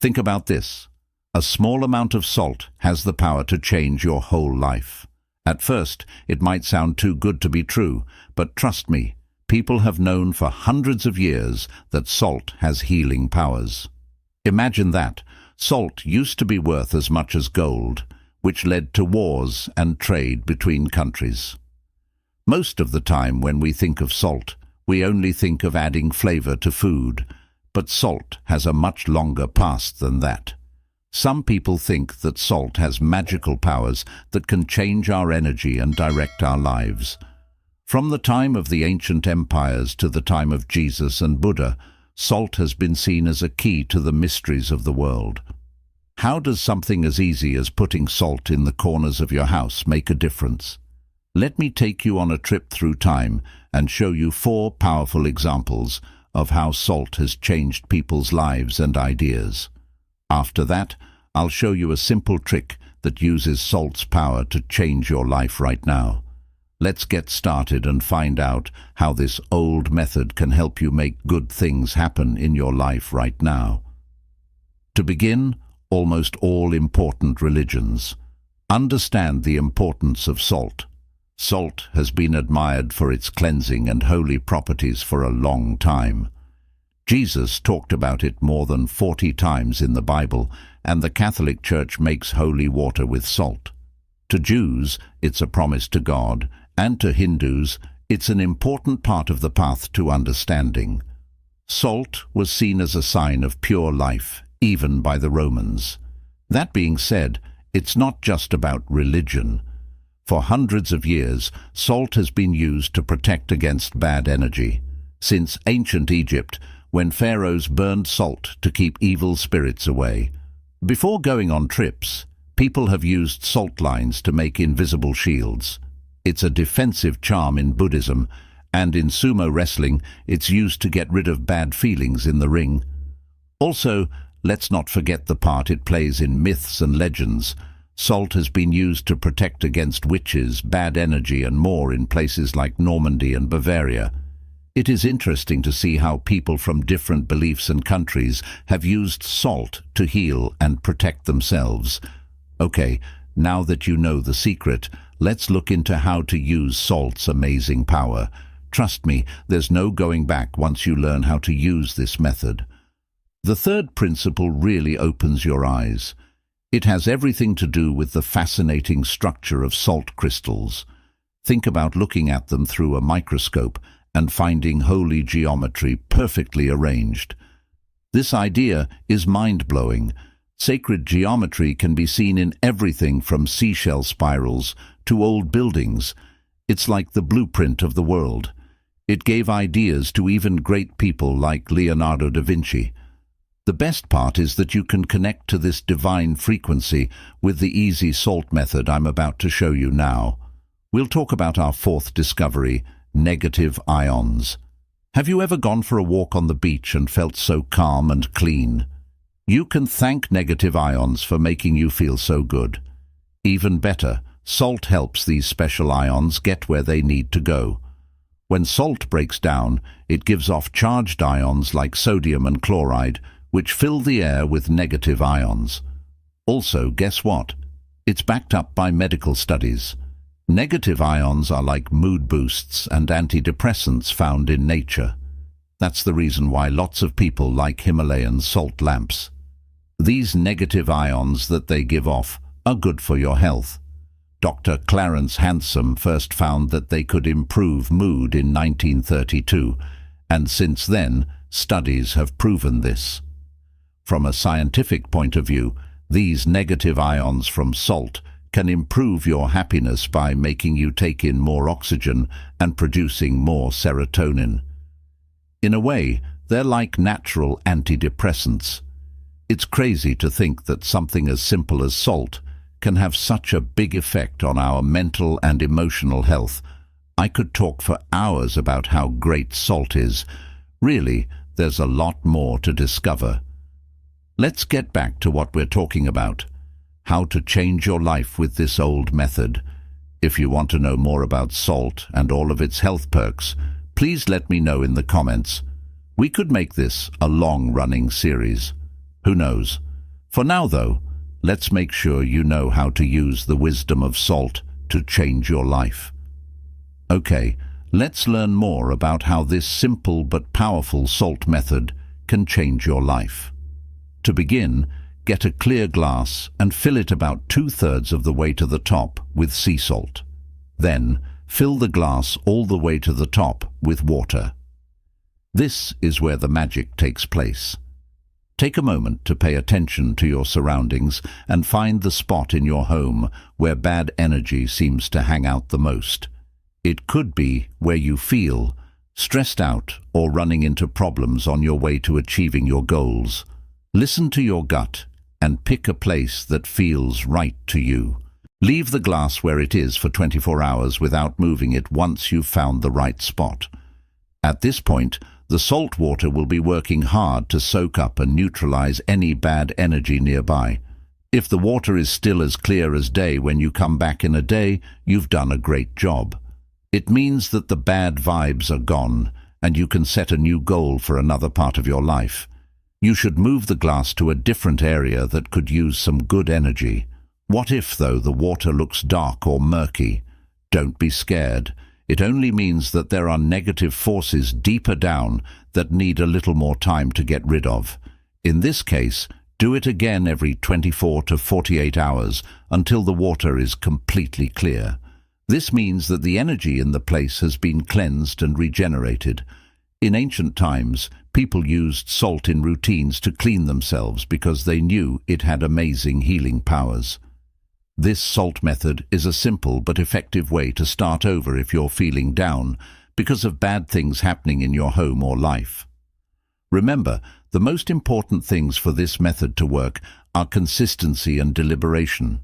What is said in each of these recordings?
Think about this. A small amount of salt has the power to change your whole life. At first, it might sound too good to be true, but trust me, people have known for hundreds of years that salt has healing powers. Imagine that. Salt used to be worth as much as gold, which led to wars and trade between countries. Most of the time when we think of salt, we only think of adding flavor to food, but salt has a much longer past than that. Some people think that salt has magical powers that can change our energy and direct our lives. From the time of the ancient empires to the time of Jesus and Buddha, salt has been seen as a key to the mysteries of the world. How does something as easy as putting salt in the corners of your house make a difference? Let me take you on a trip through time and show you 4 powerful examples of how salt has changed people's lives and ideas. After that, I'll show you a simple trick that uses salt's power to change your life right now. Let's get started and find out how this old method can help you make good things happen in your life right now. To begin, almost all important religions understand the importance of salt. Salt has been admired for its cleansing and holy properties for a long time. Jesus talked about it more than 40 times in the Bible, and the Catholic Church makes holy water with salt. To Jews, it's a promise to God, and to Hindus, it's an important part of the path to understanding. Salt was seen as a sign of pure life, even by the Romans. That being said, it's not just about religion. For hundreds of years, salt has been used to protect against bad energy. Since ancient Egypt, when pharaohs burned salt to keep evil spirits away. Before going on trips, people have used salt lines to make invisible shields. It's a defensive charm in Buddhism, and in sumo wrestling, it's used to get rid of bad feelings in the ring. Also, let's not forget the part it plays in myths and legends. Salt has been used to protect against witches, bad energy, and more in places like Normandy and Bavaria. It is interesting to see how people from different beliefs and countries have used salt to heal and protect themselves. Okay, now that you know the secret, let's look into how to use salt's amazing power. Trust me, there's no going back once you learn how to use this method. The third principle really opens your eyes. It has everything to do with the fascinating structure of salt crystals. Think about looking at them through a microscope and finding holy geometry perfectly arranged. This idea is mind-blowing. Sacred geometry can be seen in everything from seashell spirals to old buildings. It's like the blueprint of the world. It gave ideas to even great people like Leonardo da Vinci. The best part is that you can connect to this divine frequency with the easy salt method I'm about to show you now. We'll talk about our 4th discovery, negative ions. Have you ever gone for a walk on the beach and felt so calm and clean? You can thank negative ions for making you feel so good. Even better, salt helps these special ions get where they need to go. When salt breaks down, it gives off charged ions like sodium and chloride, which fill the air with negative ions. Also, guess what? It's backed up by medical studies. Negative ions are like mood boosts and antidepressants found in nature. That's the reason why lots of people like Himalayan salt lamps. These negative ions that they give off are good for your health. Dr. Clarence Hansom first found that they could improve mood in 1932, and since then, studies have proven this. From a scientific point of view, these negative ions from salt can improve your happiness by making you take in more oxygen and producing more serotonin. In a way, they're like natural antidepressants. It's crazy to think that something as simple as salt can have such a big effect on our mental and emotional health. I could talk for hours about how great salt is. Really, there's a lot more to discover. Let's get back to what we're talking about. How to change your life with this old method. If you want to know more about salt and all of its health perks, please let me know in the comments. We could make this a long-running series. Who knows? For now, though, let's make sure you know how to use the wisdom of salt to change your life. Okay, let's learn more about how this simple but powerful salt method can change your life. To begin, get a clear glass and fill it about 2/3 of the way to the top with sea salt. Then, fill the glass all the way to the top with water. This is where the magic takes place. Take a moment to pay attention to your surroundings and find the spot in your home where bad energy seems to hang out the most. It could be where you feel stressed out or running into problems on your way to achieving your goals. Listen to your gut and pick a place that feels right to you. Leave the glass where it is for 24 hours without moving it once you've found the right spot. At this point, the salt water will be working hard to soak up and neutralize any bad energy nearby. If the water is still as clear as day when you come back in a day, you've done a great job. It means that the bad vibes are gone, and you can set a new goal for another part of your life. You should move the glass to a different area that could use some good energy. What if, though, the water looks dark or murky? Don't be scared. It only means that there are negative forces deeper down that need a little more time to get rid of. In this case, do it again every 24 to 48 hours until the water is completely clear. This means that the energy in the place has been cleansed and regenerated. In ancient times, people used salt in routines to clean themselves because they knew it had amazing healing powers. This salt method is a simple but effective way to start over if you're feeling down because of bad things happening in your home or life. Remember, the most important things for this method to work are consistency and deliberation.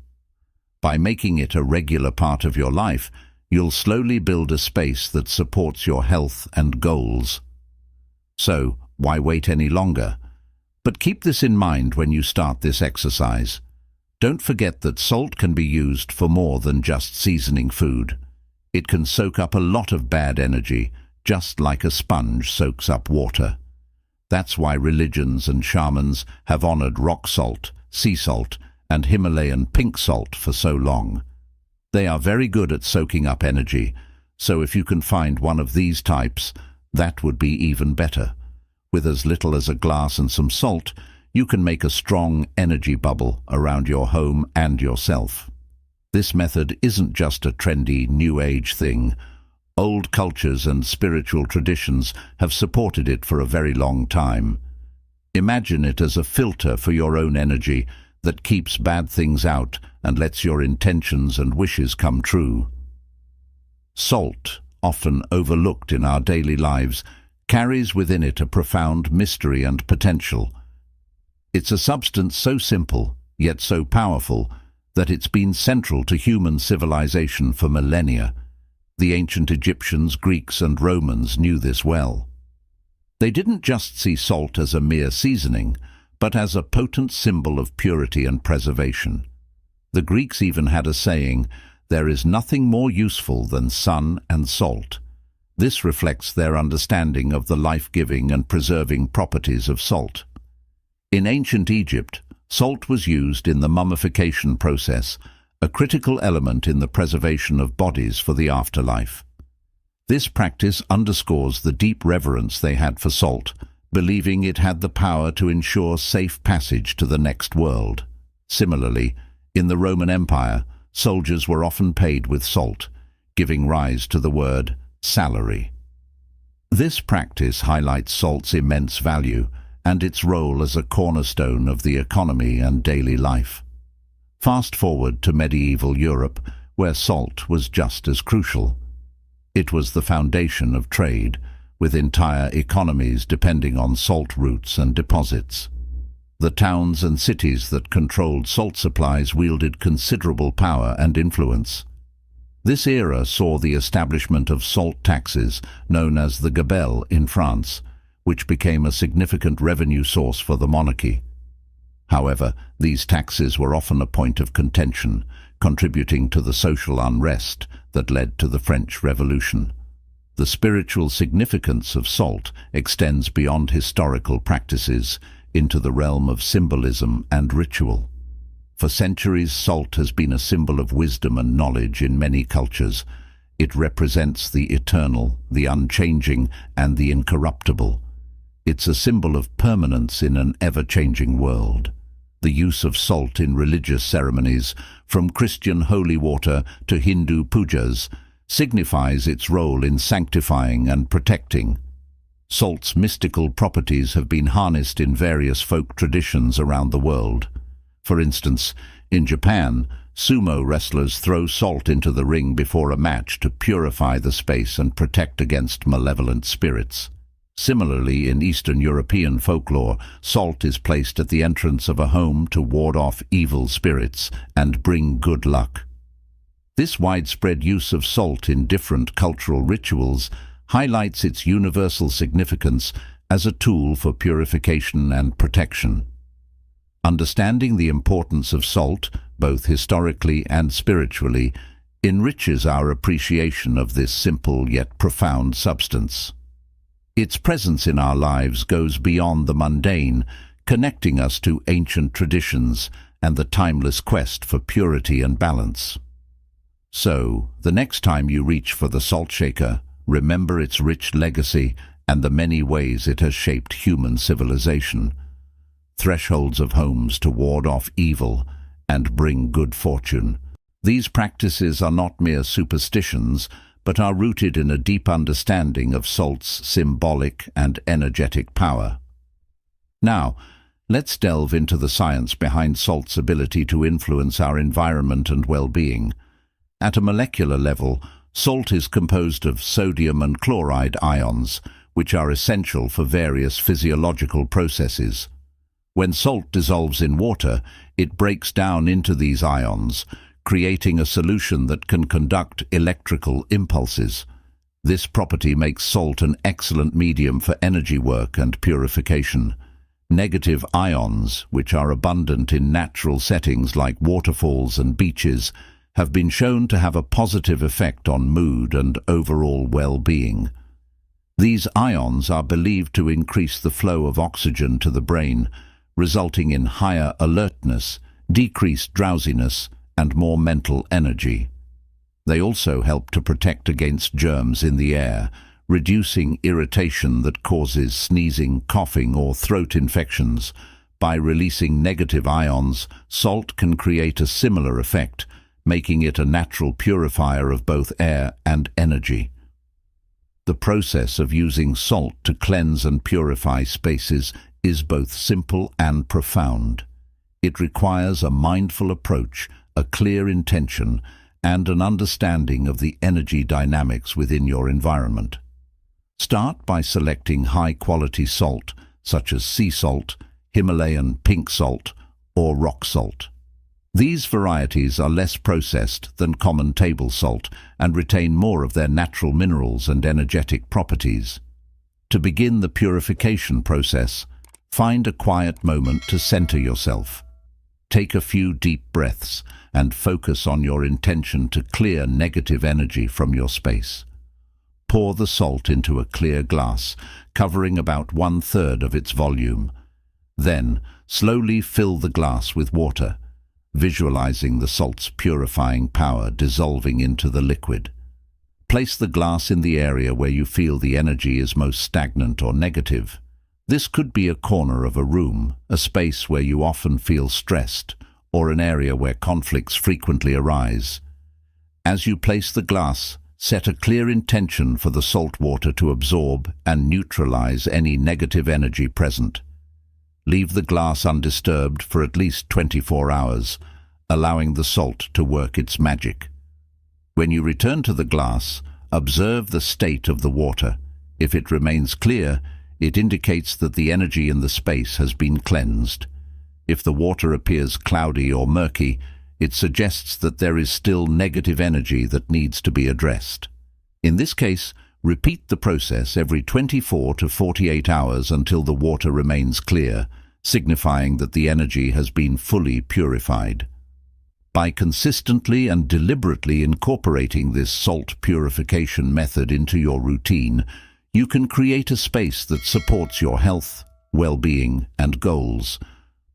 By making it a regular part of your life, you'll slowly build a space that supports your health and goals. So, why wait any longer? But keep this in mind when you start this exercise. Don't forget that salt can be used for more than just seasoning food. It can soak up a lot of bad energy, just like a sponge soaks up water. That's why religions and shamans have honored rock salt, sea salt, and Himalayan pink salt for so long. They are very good at soaking up energy, so if you can find one of these types, that would be even better. With as little as a glass and some salt, you can make a strong energy bubble around your home and yourself. This method isn't just a trendy, new age thing. Old cultures and spiritual traditions have supported it for a very long time. Imagine it as a filter for your own energy that keeps bad things out and lets your intentions and wishes come true. Salt, often overlooked in our daily lives, carries within it a profound mystery and potential. It's a substance so simple, yet so powerful, that it's been central to human civilization for millennia. The ancient Egyptians, Greeks, and Romans knew this well. They didn't just see salt as a mere seasoning, but as a potent symbol of purity and preservation. The Greeks even had a saying, "There is nothing more useful than sun and salt." This reflects their understanding of the life-giving and preserving properties of salt. In ancient Egypt, salt was used in the mummification process, a critical element in the preservation of bodies for the afterlife. This practice underscores the deep reverence they had for salt, believing it had the power to ensure safe passage to the next world. Similarly, in the Roman Empire, soldiers were often paid with salt, giving rise to the word salary. This practice highlights salt's immense value and its role as a cornerstone of the economy and daily life. Fast forward to medieval Europe, where salt was just as crucial. It was the foundation of trade, with entire economies depending on salt routes and deposits. The towns and cities that controlled salt supplies wielded considerable power and influence. This era saw the establishment of salt taxes, known as the gabelle in France, which became a significant revenue source for the monarchy. However, these taxes were often a point of contention, contributing to the social unrest that led to the French Revolution. The spiritual significance of salt extends beyond historical practices, into the realm of symbolism and ritual. For centuries, salt has been a symbol of wisdom and knowledge in many cultures. It represents the eternal, the unchanging, and the incorruptible. It's a symbol of permanence in an ever-changing world. The use of salt in religious ceremonies, from Christian holy water to Hindu pujas, signifies its role in sanctifying and protecting. Salt's mystical properties have been harnessed in various folk traditions around the world. For instance, in Japan, sumo wrestlers throw salt into the ring before a match to purify the space and protect against malevolent spirits. Similarly, in Eastern European folklore, salt is placed at the entrance of a home to ward off evil spirits and bring good luck. This widespread use of salt in different cultural rituals highlights its universal significance as a tool for purification and protection. Understanding the importance of salt, both historically and spiritually, enriches our appreciation of this simple yet profound substance. Its presence in our lives goes beyond the mundane, connecting us to ancient traditions and the timeless quest for purity and balance. So, the next time you reach for the salt shaker, remember its rich legacy and the many ways it has shaped human civilization. Thresholds of homes to ward off evil and bring good fortune. These practices are not mere superstitions, but are rooted in a deep understanding of salt's symbolic and energetic power. Now, let's delve into the science behind salt's ability to influence our environment and well-being. At a molecular level, salt is composed of sodium and chloride ions, which are essential for various physiological processes. When salt dissolves in water, it breaks down into these ions, creating a solution that can conduct electrical impulses. This property makes salt an excellent medium for energy work and purification. Negative ions, which are abundant in natural settings like waterfalls and beaches, have been shown to have a positive effect on mood and overall well-being. These ions are believed to increase the flow of oxygen to the brain, resulting in higher alertness, decreased drowsiness, and more mental energy. They also help to protect against germs in the air, reducing irritation that causes sneezing, coughing, or throat infections. By releasing negative ions, salt can create a similar effect, making it a natural purifier of both air and energy. The process of using salt to cleanse and purify spaces is both simple and profound. It requires a mindful approach, a clear intention, and an understanding of the energy dynamics within your environment. Start by selecting high-quality salt, such as sea salt, Himalayan pink salt, or rock salt. These varieties are less processed than common table salt and retain more of their natural minerals and energetic properties. To begin the purification process, find a quiet moment to center yourself. Take a few deep breaths and focus on your intention to clear negative energy from your space. Pour the salt into a clear glass, covering about 1/3 of its volume. Then, slowly fill the glass with water, visualizing the salt's purifying power dissolving into the liquid. Place the glass in the area where you feel the energy is most stagnant or negative. This could be a corner of a room, a space where you often feel stressed, or an area where conflicts frequently arise. As you place the glass, set a clear intention for the salt water to absorb and neutralize any negative energy present. Leave the glass undisturbed for at least 24 hours, allowing the salt to work its magic. When you return to the glass, observe the state of the water. If it remains clear, it indicates that the energy in the space has been cleansed. If the water appears cloudy or murky, it suggests that there is still negative energy that needs to be addressed. In this case, repeat the process every 24 to 48 hours until the water remains clear, signifying that the energy has been fully purified. By consistently and deliberately incorporating this salt purification method into your routine, you can create a space that supports your health, well-being, and goals.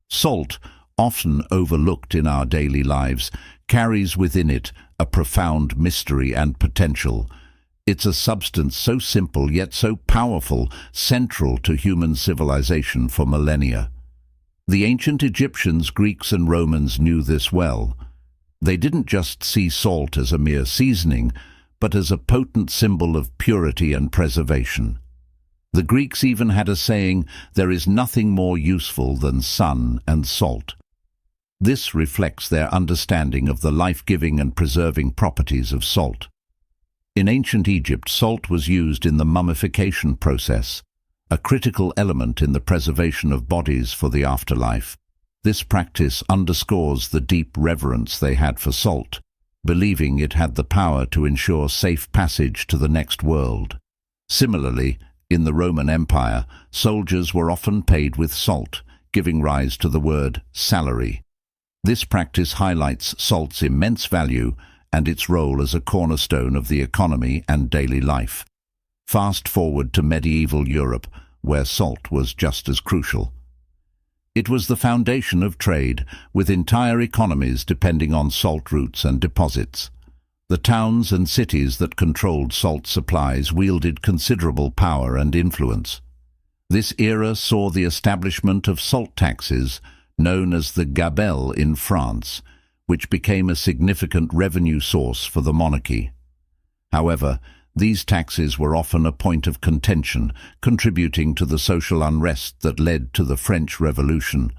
Salt, often overlooked in our daily lives, carries within it a profound mystery and potential. It's a substance so simple yet so powerful, central to human civilization for millennia. The ancient Egyptians, Greeks, and Romans knew this well. They didn't just see salt as a mere seasoning, but as a potent symbol of purity and preservation. The Greeks even had a saying, "There is nothing more useful than sun and salt." This reflects their understanding of the life-giving and preserving properties of salt. In ancient Egypt, salt was used in the mummification process, a critical element in the preservation of bodies for the afterlife. This practice underscores the deep reverence they had for salt, believing it had the power to ensure safe passage to the next world. Similarly, in the Roman Empire, soldiers were often paid with salt, giving rise to the word salary. This practice highlights salt's immense value and its role as a cornerstone of the economy and daily life. Fast forward to medieval Europe, where salt was just as crucial. It was the foundation of trade, with entire economies depending on salt routes and deposits. The towns and cities that controlled salt supplies wielded considerable power and influence. This era saw the establishment of salt taxes, known as the gabelle in France, which became a significant revenue source for the monarchy. However, these taxes were often a point of contention, contributing to the social unrest that led to the French Revolution.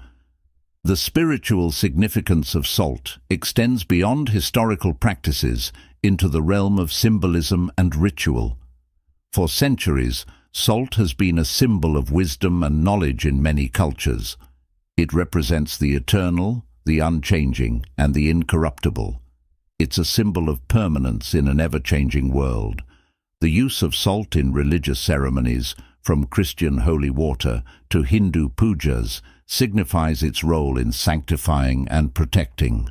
The spiritual significance of salt extends beyond historical practices into the realm of symbolism and ritual. For centuries, salt has been a symbol of wisdom and knowledge in many cultures. It represents the eternal, the unchanging, and the incorruptible. It's a symbol of permanence in an ever-changing world. The use of salt in religious ceremonies, from Christian holy water to Hindu pujas, signifies its role in sanctifying and protecting.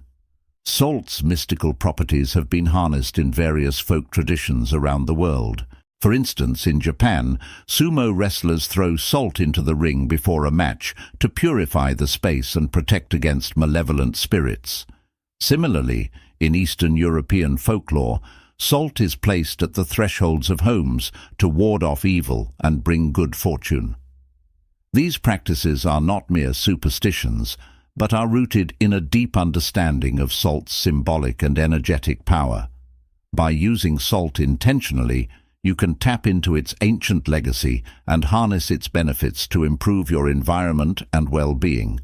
Salt's mystical properties have been harnessed in various folk traditions around the world. For instance, in Japan, sumo wrestlers throw salt into the ring before a match to purify the space and protect against malevolent spirits. Similarly, in Eastern European folklore, salt is placed at the thresholds of homes to ward off evil and bring good fortune. These practices are not mere superstitions, but are rooted in a deep understanding of salt's symbolic and energetic power. By using salt intentionally, you can tap into its ancient legacy and harness its benefits to improve your environment and well-being.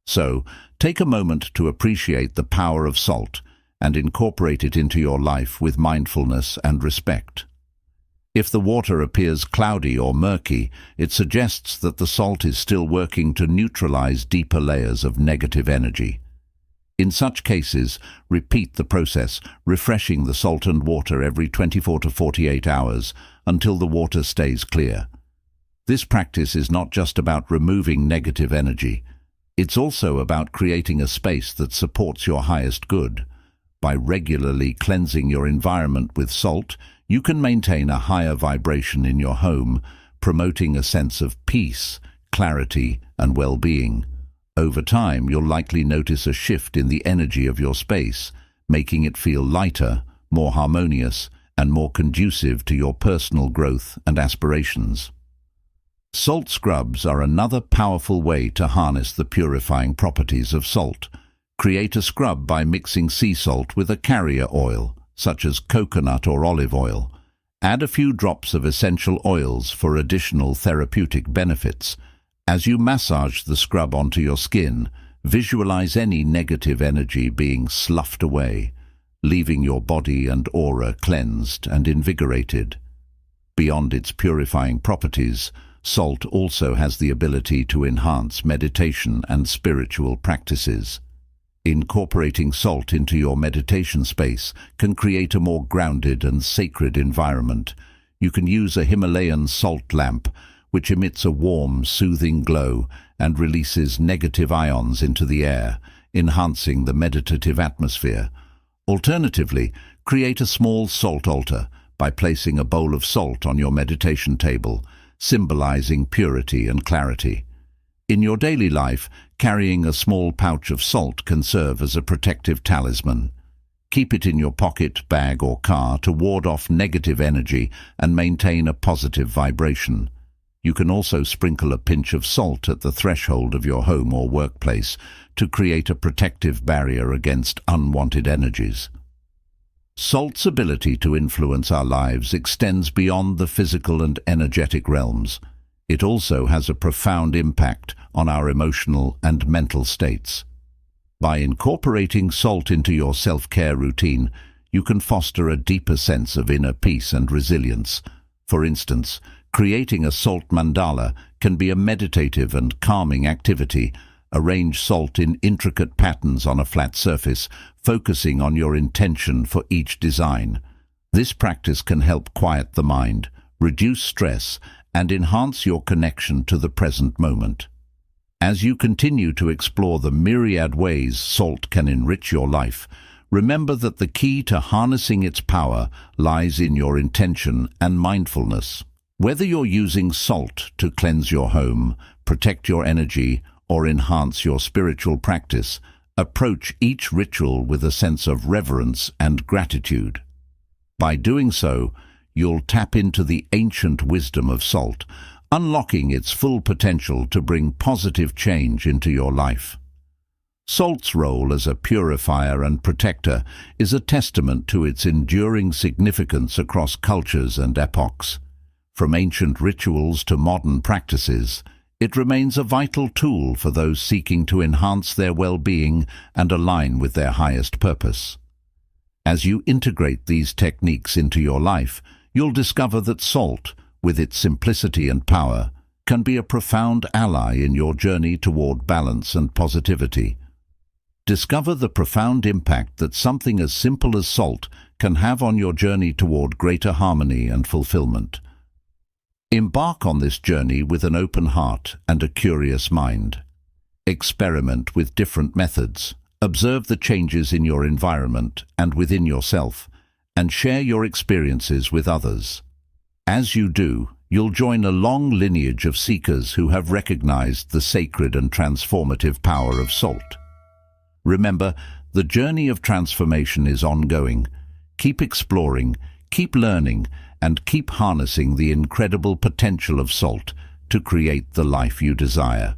So, take a moment to appreciate the power of salt and incorporate it into your life with mindfulness and respect. If the water appears cloudy or murky, it suggests that the salt is still working to neutralize deeper layers of negative energy. In such cases, repeat the process, refreshing the salt and water every 24 to 48 hours until the water stays clear. This practice is not just about removing negative energy. It's also about creating a space that supports your highest good. By regularly cleansing your environment with salt, you can maintain a higher vibration in your home, promoting a sense of peace, clarity, and well-being. Over time, you'll likely notice a shift in the energy of your space, making it feel lighter, more harmonious, and more conducive to your personal growth and aspirations. Salt scrubs are another powerful way to harness the purifying properties of salt. Create a scrub by mixing sea salt with a carrier oil, such as coconut or olive oil. Add a few drops of essential oils for additional therapeutic benefits. As you massage the scrub onto your skin, visualize any negative energy being sloughed away, leaving your body and aura cleansed and invigorated. Beyond its purifying properties, salt also has the ability to enhance meditation and spiritual practices. Incorporating salt into your meditation space can create a more grounded and sacred environment. You can use a Himalayan salt lamp, which emits a warm, soothing glow and releases negative ions into the air, enhancing the meditative atmosphere. Alternatively, create a small salt altar by placing a bowl of salt on your meditation table, symbolizing purity and clarity. In your daily life, carrying a small pouch of salt can serve as a protective talisman. Keep it in your pocket, bag or car to ward off negative energy and maintain a positive vibration. You can also sprinkle a pinch of salt at the threshold of your home or workplace to create a protective barrier against unwanted energies. Salt's ability to influence our lives extends beyond the physical and energetic realms. It also has a profound impact on our emotional and mental states. By incorporating salt into your self-care routine, you can foster a deeper sense of inner peace and resilience. For instance, creating a salt mandala can be a meditative and calming activity. Arrange salt in intricate patterns on a flat surface, focusing on your intention for each design. This practice can help quiet the mind, reduce stress, and enhance your connection to the present moment. As you continue to explore the myriad ways salt can enrich your life, remember that the key to harnessing its power lies in your intention and mindfulness. Whether you're using salt to cleanse your home, protect your energy, or enhance your spiritual practice, approach each ritual with a sense of reverence and gratitude. By doing so, you'll tap into the ancient wisdom of salt, unlocking its full potential to bring positive change into your life. Salt's role as a purifier and protector is a testament to its enduring significance across cultures and epochs. From ancient rituals to modern practices, it remains a vital tool for those seeking to enhance their well-being and align with their highest purpose. As you integrate these techniques into your life, you'll discover that salt, with its simplicity and power, can be a profound ally in your journey toward balance and positivity. Discover the profound impact that something as simple as salt can have on your journey toward greater harmony and fulfillment. Embark on this journey with an open heart and a curious mind. Experiment with different methods, observe the changes in your environment and within yourself, and share your experiences with others. As you do, you'll join a long lineage of seekers who have recognized the sacred and transformative power of salt. Remember, the journey of transformation is ongoing. Keep exploring, keep learning, and keep harnessing the incredible potential of salt to create the life you desire.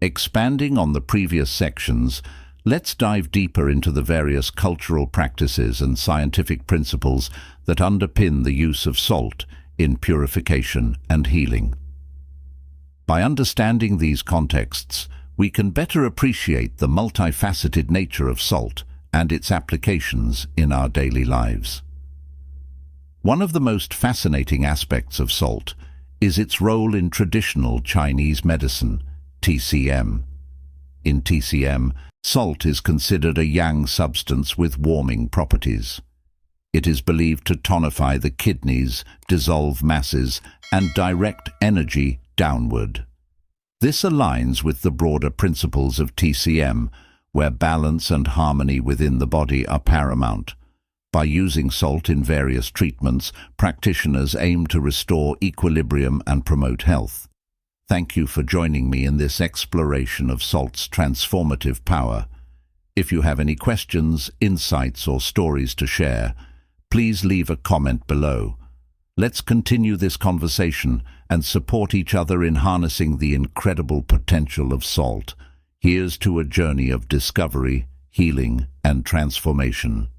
Expanding on the previous sections, let's dive deeper into the various cultural practices and scientific principles that underpin the use of salt in purification and healing. By understanding these contexts, we can better appreciate the multifaceted nature of salt and its applications in our daily lives. One of the most fascinating aspects of salt is its role in traditional Chinese medicine, TCM. In TCM, salt is considered a yang substance with warming properties. It is believed to tonify the kidneys, dissolve masses, and direct energy downward. This aligns with the broader principles of TCM, where balance and harmony within the body are paramount. By using salt in various treatments, practitioners aim to restore equilibrium and promote health. Thank you for joining me in this exploration of salt's transformative power. If you have any questions, insights, or stories to share, please leave a comment below. Let's continue this conversation and support each other in harnessing the incredible potential of salt. Here's to a journey of discovery, healing, and transformation.